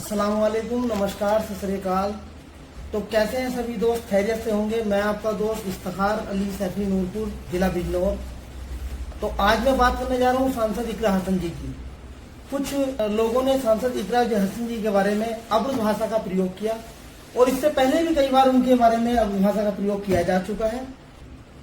अस्सलाम वालेकुम, नमस्कार, सत श्री अकाल। तो कैसे हैं सभी दोस्त? खैरियत से होंगे। मैं आपका दोस्त इफ्तिखार अली सैफी, नूरपुर, जिला बिजनौर। तो आज मैं बात करने जा रहा हूं सांसद इकरा हसन जी की। कुछ लोगों ने सांसद इकरा हसन जी के बारे में अब्रुज भाषा का प्रयोग किया और इससे पहले भी कई बार उनके बारे में अब्रुज भाषा का प्रयोग किया जा चुका है।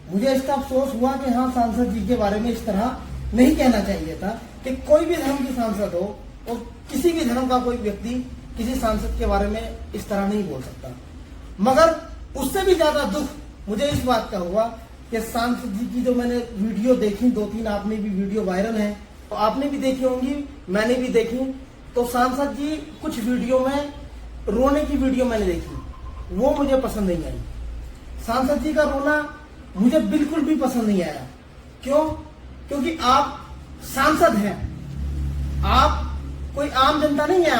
मुझे इसका अफसोस हुआ कि हाँ, सांसद जी के बारे में इस तरह नहीं कहना चाहिए था कि कोई भी धर्म की सांसद हो और किसी भी धर्म का कोई व्यक्ति किसी सांसद के बारे में इस तरह नहीं बोल सकता। मगर उससे भी ज्यादा दुख मुझे इस बात का हुआ कि सांसद जी की जो मैंने वीडियो देखी, 2-3 आपने भी वीडियो वायरल है, तो आपने भी देखी होंगी, मैंने भी देखी। तो सांसद जी कुछ वीडियो में रोने की वीडियो मैंने देखी, वो मुझे पसंद नहीं आई। सांसद जी का रोना मुझे बिल्कुल भी पसंद नहीं आया। क्यों? क्योंकि आप सांसद हैं, आप कोई आम जनता नहीं है।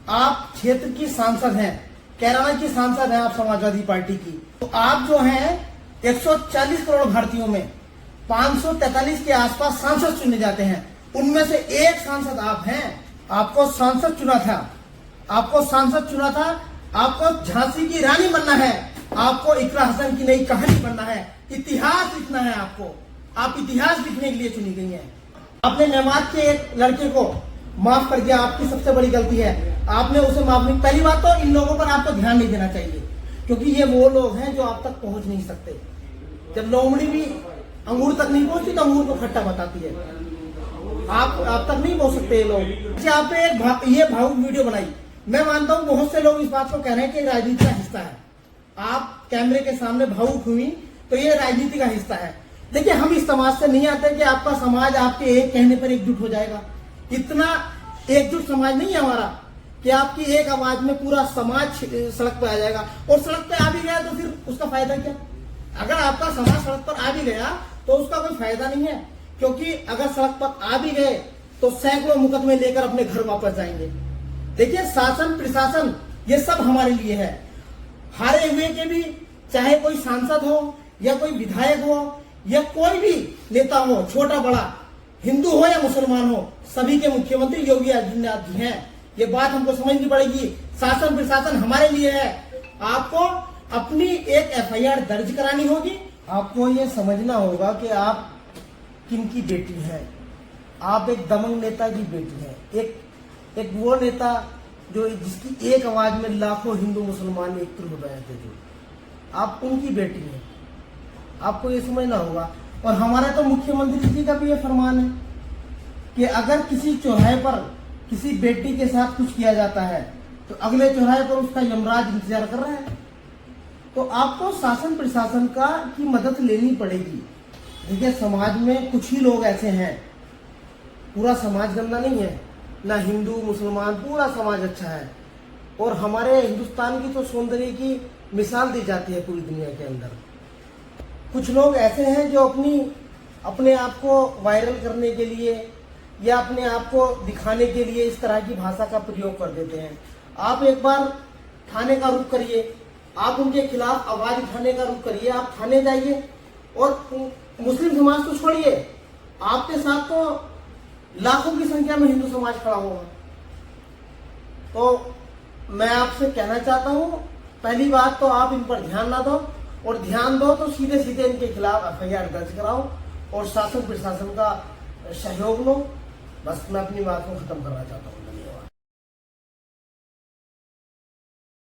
आप क्षेत्र की सांसद हैं, कैराना की सांसद हैं आप समाजवादी पार्टी की। तो आप जो हैं 140 करोड़ भारतीयों में 543 के आसपास सांसद चुने जाते हैं, उनमें से एक सांसद आप हैं। आपको सांसद चुना था, आपको सांसद चुना था, आपको झांसी की रानी बनना है, आपको इकरा हसन की नई कहानी बनना है, इतिहास लिखना है आपको। आप इतिहास लिखने के लिए चुनी गई हैं। आपने मेवात के एक लड़के को माफ कर दिया, आपकी सबसे बड़ी गलती है। आपने उसे माफ नहीं। पहली बात तो इन लोगों पर आपको ध्यान नहीं देना चाहिए, क्योंकि ये वो लोग हैं जो आप तक पहुंच नहीं सकते। जब लोमड़ी भी अंगूर तक नहीं पहुंचती तो अंगूर को खट्टा बताती है। आप तक नहीं पहुंच सकते ये लोग। आपने एक ये भावुक वीडियो बनाई। मैं मानता हूं बहुत से लोग इस बात को कह रहे हैं कि राजनीति का हिस्सा है। आप कैमरे के सामने भावुक हुई तो ये राजनीति का हिस्सा है। देखिए, हम इस समाज से नहीं आते कि आपका समाज आपके एक कहने पर एकजुट हो जाएगा। इतना एकजुट समाज नहीं है हमारा कि आपकी एक आवाज में पूरा समाज सड़क पर आ जाएगा। और सड़क पे आ भी गया तो फिर उसका फायदा क्या? अगर आपका समाज सड़क पर आ भी गया तो उसका कोई फायदा नहीं है, क्योंकि अगर सड़क पर आ भी गए तो सैकड़ों मुकदमे लेकर अपने घर वापस जाएंगे। देखिए, शासन प्रशासन ये सब हमारे लिए है। हारे हुए के भी, चाहे कोई सांसद हो या कोई विधायक हो या कोई भी नेता हो, छोटा बड़ा, हिंदू हो या मुसलमान हो, सभी के मुख्यमंत्री योगी आदित्यनाथ जी हैं। ये बात हमको समझनी पड़ेगी। शासन प्रशासन हमारे लिए है। आपको अपनी एक FIR दर्ज करानी होगी। आपको ये समझना होगा कि आप किनकी बेटी हैं। आप एक दमंग नेता की बेटी हैं, एक वो नेता जो जिसकी एक आवाज में लाखों हिंदू मुसलमान एकजुट हो गए थे, जो आप उनकी बेटी हैं। आपको ये समझना होगा। और हमारा तो मुख्यमंत्री जी का भी ये फरमान है कि अगर किसी चौराहे पर किसी बेटी के साथ कुछ किया जाता है तो अगले चौराहे पर उसका यमराज इंतजार कर रहा है। तो आपको शासन प्रशासन की मदद लेनी पड़ेगी। देखिए, समाज में कुछ ही लोग ऐसे हैं, पूरा समाज गंदा नहीं है, ना हिंदू मुसलमान, पूरा समाज अच्छा है। और हमारे हिंदुस्तान की तो सौंदर्य की मिसाल दी जाती है पूरी दुनिया के अंदर। कुछ लोग ऐसे हैं जो अपने आप को वायरल करने के लिए या अपने आप को दिखाने के लिए इस तरह की भाषा का प्रयोग कर देते हैं। आप एक बार थाने का रुख करिए, आप उनके खिलाफ आवाज उठाने का रुख करिए। आप थाने जाइए और मुस्लिम समाज को छोड़िए, आपके साथ तो लाखों की संख्या में हिंदू समाज खड़ा होगा। तो मैं आपसे कहना चाहता हूं, पहली बात तो आप इन पर ध्यान ना दो, और ध्यान दो तो सीधे सीधे इनके खिलाफ FIR दर्ज कराओ और शासन प्रशासन का सहयोग लो। बस मैं अपनी बात को खत्म करना चाहता हूँ।